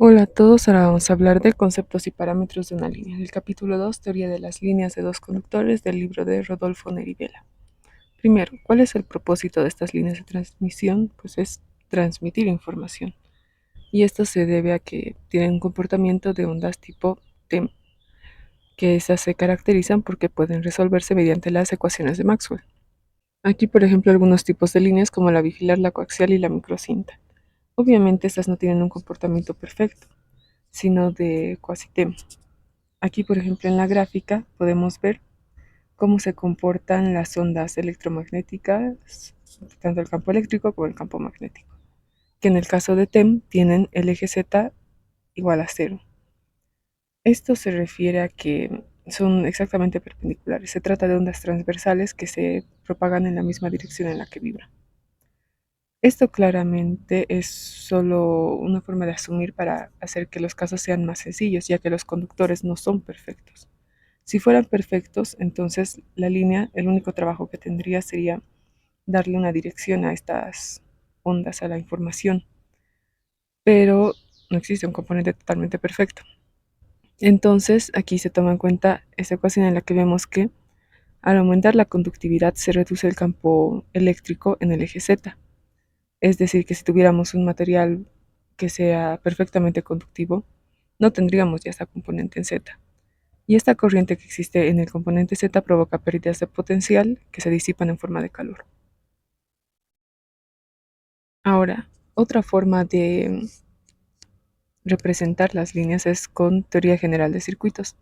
Hola a todos, ahora vamos a hablar de conceptos y parámetros de una línea. En el capítulo 2, teoría de las líneas de dos conductores del libro de Rodolfo Nerivela. Primero, ¿cuál es el propósito de estas líneas de transmisión? Pues es transmitir información. Y esto se debe a que tienen un comportamiento de ondas tipo TEM, que esas se caracterizan porque pueden resolverse mediante las ecuaciones de Maxwell. Aquí, por ejemplo, algunos tipos de líneas como la bifilar, la coaxial y la microcinta. Obviamente estas no tienen un comportamiento perfecto, sino de cuasi-TEM. Aquí, por ejemplo, en la gráfica podemos ver cómo se comportan las ondas electromagnéticas, tanto el campo eléctrico como el campo magnético, que en el caso de TEM tienen el eje Z igual a cero. Esto se refiere a que son exactamente perpendiculares. Se trata de ondas transversales que se propagan en la misma dirección en la que vibran. Esto claramente es solo una forma de asumir para hacer que los casos sean más sencillos, ya que los conductores no son perfectos. Si fueran perfectos, entonces la línea, el único trabajo que tendría sería darle una dirección a estas ondas, a la información, pero no existe un componente totalmente perfecto. Entonces aquí se toma en cuenta esta ecuación en la que vemos que al aumentar la conductividad se reduce el campo eléctrico en el eje Z. Es decir, que si tuviéramos un material que sea perfectamente conductivo, no tendríamos ya esta componente en Z. Y esta corriente que existe en el componente Z provoca pérdidas de potencial que se disipan en forma de calor. Ahora, otra forma de representar las líneas es con teoría general de circuitos,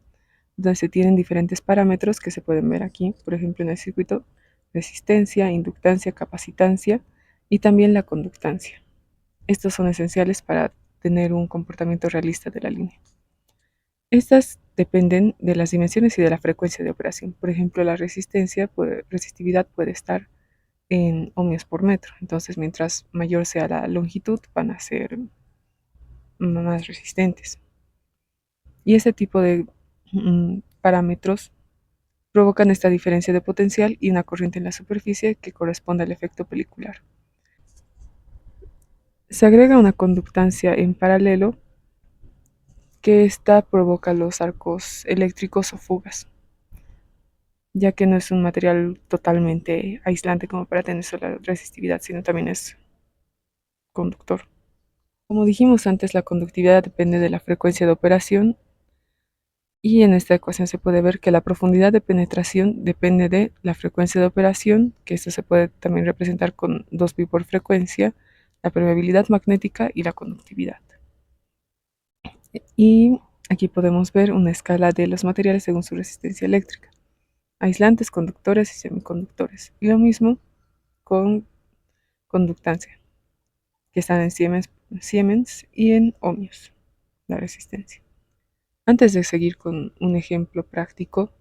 donde se tienen diferentes parámetros que se pueden ver aquí, por ejemplo en el circuito resistencia, inductancia, capacitancia y también la conductancia. Estos son esenciales para tener un comportamiento realista de la línea. Estas dependen de las dimensiones y de la frecuencia de operación. Por ejemplo, la resistividad puede estar en ohmios por metro. Entonces, mientras mayor sea la longitud, van a ser más resistentes. Y ese tipo de parámetros provocan esta diferencia de potencial y una corriente en la superficie que corresponde al efecto pelicular. Se agrega una conductancia en paralelo que esta provoca los arcos eléctricos o fugas, ya que no es un material totalmente aislante como para tener sola resistividad, sino también es conductor. Como dijimos antes, la conductividad depende de la frecuencia de operación y en esta ecuación se puede ver que la profundidad de penetración depende de la frecuencia de operación, que esto se puede también representar con 2pi por frecuencia, la permeabilidad magnética y la conductividad. Y aquí podemos ver una escala de los materiales según su resistencia eléctrica: aislantes, conductores y semiconductores. Y lo mismo con conductancia, que están en Siemens y en ohmios, la resistencia. Antes de seguir con un ejemplo práctico,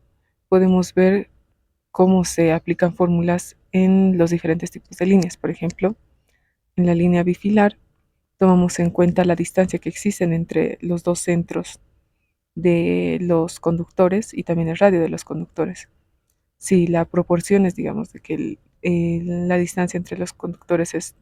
podemos ver cómo se aplican fórmulas en los diferentes tipos de líneas. Por ejemplo, en la línea bifilar tomamos en cuenta la distancia que existen entre los dos centros de los conductores y también el radio de los conductores. Si la proporción es, digamos, de que la distancia entre los conductores es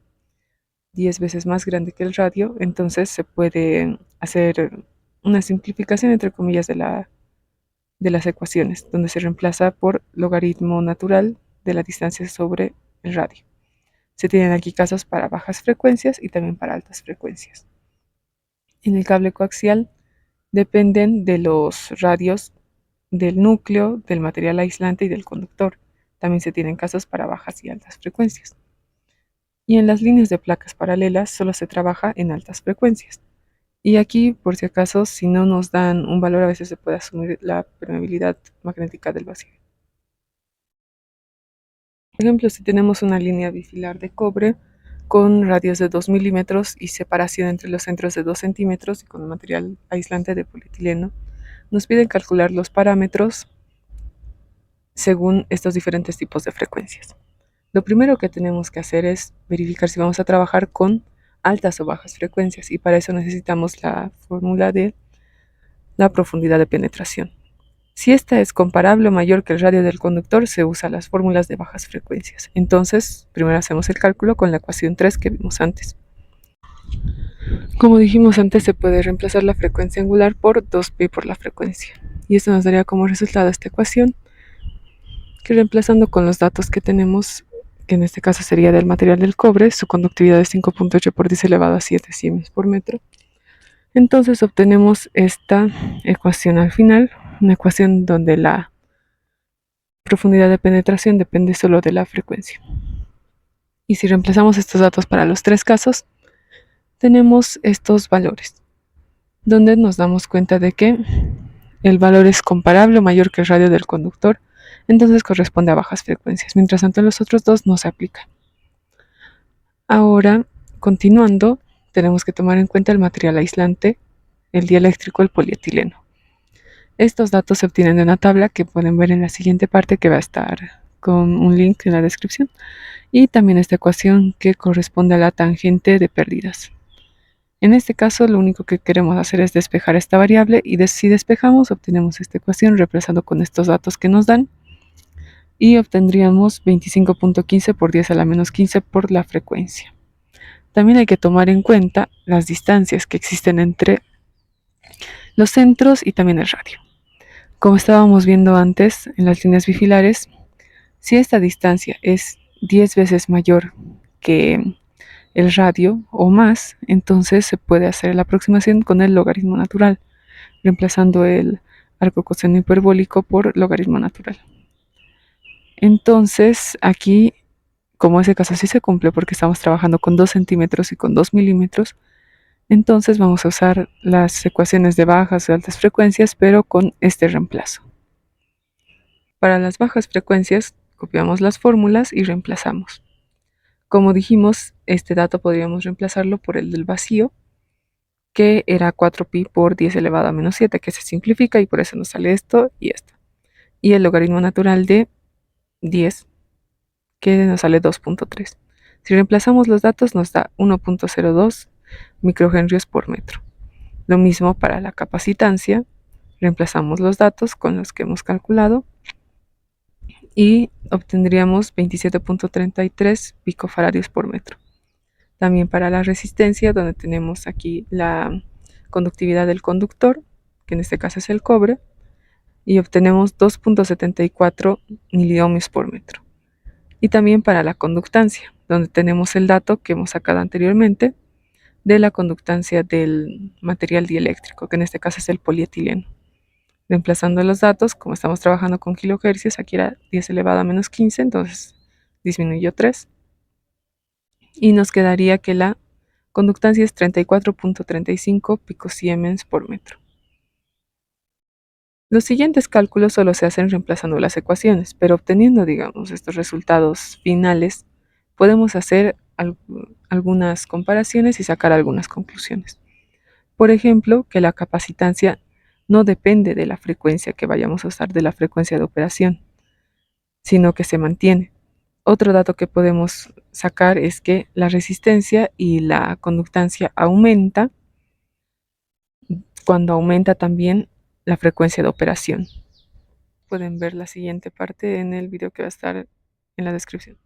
10 veces más grande que el radio, entonces se puede hacer una simplificación, entre comillas, de las ecuaciones, donde se reemplaza por logaritmo natural de la distancia sobre el radio. Se tienen aquí casos para bajas frecuencias y también para altas frecuencias. En el cable coaxial dependen de los radios del núcleo, del material aislante y del conductor. También se tienen casos para bajas y altas frecuencias. Y en las líneas de placas paralelas solo se trabaja en altas frecuencias. Y aquí, por si acaso, si no nos dan un valor, a veces se puede asumir la permeabilidad magnética del vacío. Por ejemplo, si tenemos una línea bifilar de cobre con radios de 2 milímetros y separación entre los centros de 2 centímetros y con material aislante de polietileno, nos piden calcular los parámetros según estos diferentes tipos de frecuencias. Lo primero que tenemos que hacer es verificar si vamos a trabajar con altas o bajas frecuencias, y para eso necesitamos la fórmula de la profundidad de penetración. Si esta es comparable o mayor que el radio del conductor, se usan las fórmulas de bajas frecuencias. Entonces, primero hacemos el cálculo con la ecuación 3 que vimos antes. Como dijimos antes, se puede reemplazar la frecuencia angular por 2pi por la frecuencia. Y esto nos daría como resultado esta ecuación, que reemplazando con los datos que tenemos, que en este caso sería del material del cobre, su conductividad es 5.8 por 10 elevado a 7 siemens por metro. Entonces obtenemos esta ecuación al final, una ecuación donde la profundidad de penetración depende solo de la frecuencia. Y si reemplazamos estos datos para los tres casos, tenemos estos valores, donde nos damos cuenta de que el valor es comparable o mayor que el radio del conductor, entonces corresponde a bajas frecuencias, mientras tanto en los otros dos no se aplica. Ahora, continuando, tenemos que tomar en cuenta el material aislante, el dieléctrico, el polietileno. Estos datos se obtienen de una tabla que pueden ver en la siguiente parte, que va a estar con un link en la descripción, y también esta ecuación que corresponde a la tangente de pérdidas. En este caso, lo único que queremos hacer es despejar esta variable, y si despejamos obtenemos esta ecuación reemplazando con estos datos que nos dan, y obtendríamos 25.15 por 10 a la menos 15 por la frecuencia. También hay que tomar en cuenta las distancias que existen entre los centros y también el radio. Como estábamos viendo antes en las líneas bifilares, si esta distancia es 10 veces mayor que el radio o más, entonces se puede hacer la aproximación con el logaritmo natural, reemplazando el arco coseno hiperbólico por logaritmo natural. Entonces aquí, como ese caso sí se cumple porque estamos trabajando con 2 centímetros y con 2 milímetros, entonces vamos a usar las ecuaciones de bajas y altas frecuencias, pero con este reemplazo. Para las bajas frecuencias, copiamos las fórmulas y reemplazamos. Como dijimos, este dato podríamos reemplazarlo por el del vacío, que era 4pi por 10 elevado a menos 7, que se simplifica y por eso nos sale esto y esto. Y el logaritmo natural de 10, que nos sale 2.3. Si reemplazamos los datos nos da 1.02 microhenrios por metro. Lo mismo para la capacitancia, reemplazamos los datos con los que hemos calculado y obtendríamos 27.33 picofaradios por metro. También para la resistencia, donde tenemos aquí la conductividad del conductor, que en este caso es el cobre, y obtenemos 2.74 miliohmios por metro. Y también para la conductancia, donde tenemos el dato que hemos sacado anteriormente de la conductancia del material dieléctrico, que en este caso es el polietileno. Reemplazando los datos, como estamos trabajando con kilohercios, aquí era 10 elevado a menos 15, entonces disminuyó 3. Y nos quedaría que la conductancia es 34.35 picosiemens por metro. Los siguientes cálculos solo se hacen reemplazando las ecuaciones, pero obteniendo, digamos, estos resultados finales, podemos hacer algunas comparaciones y sacar algunas conclusiones. Por ejemplo, que la capacitancia no depende de la frecuencia que vayamos a usar, de la frecuencia de operación, sino que se mantiene. Otro dato que podemos sacar es que la resistencia y la conductancia aumenta cuando aumenta también la frecuencia de operación. Pueden ver la siguiente parte en el video que va a estar en la descripción.